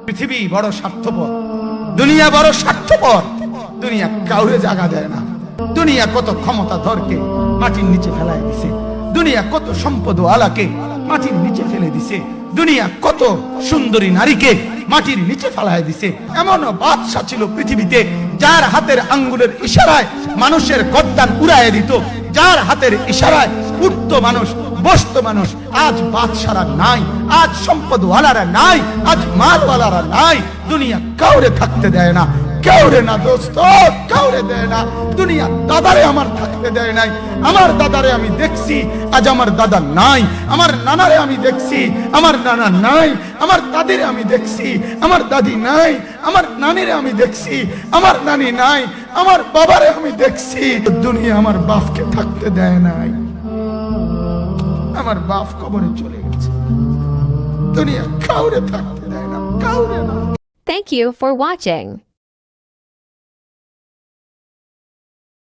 পৃথিবী বড় স্বার্থপর, দুনিয়া বড় স্বার্থপর। দুনিয়া কাউরে জায়গা দেয় না। দুনিয়া কত ক্ষমতাধরকে মাটির নিচে ফেলায় দিছে। দুনিয়া কত সম্পদ আলাকে মাটির নিচে ফেলে দিছে। দুনিয়া কত সুন্দরী নারীকে মাটির নিচে ফেলায় দিছে। এমনও বাদশা ছিল পৃথিবীতে যার হাতের আঙ্গুলের ইশারায় মানুষের গর্দান উড়াইয়া দিত, যার হাতের ইশারায় উঠত মানুষ, বসত মানুষ। আজ বাদশারা নাই, আজ সম্পদওয়ালারা নাই, আজ মালওয়ালারা নাই। দুনিয়া কাউরে থাকতে দেয় না, কাউরে না দোস্ত, কাউরে দেয় না। দুনিয়া দাদারে আমার থাকতে দেয় নাই। আমার দাদারে আমি দেখছি, আজ আমার দাদা নাই। আমার নানারে আমি দেখছি, আমার নানা নাই। আমার দাদিরে আমি দেখছি, আমার দাদি নাই। আমার নানিরে আমি দেখছি, আমার নানি নাই। আমার বাবারে আমি দেখছি। দুনিয়া আমার বাপকে থাকতে দেয় নাই। আমার বাপ কবরে চলে গেছে। দুনিয়া কাউরে থাকতে দেয় না, কাউরে না। Thank you for watching.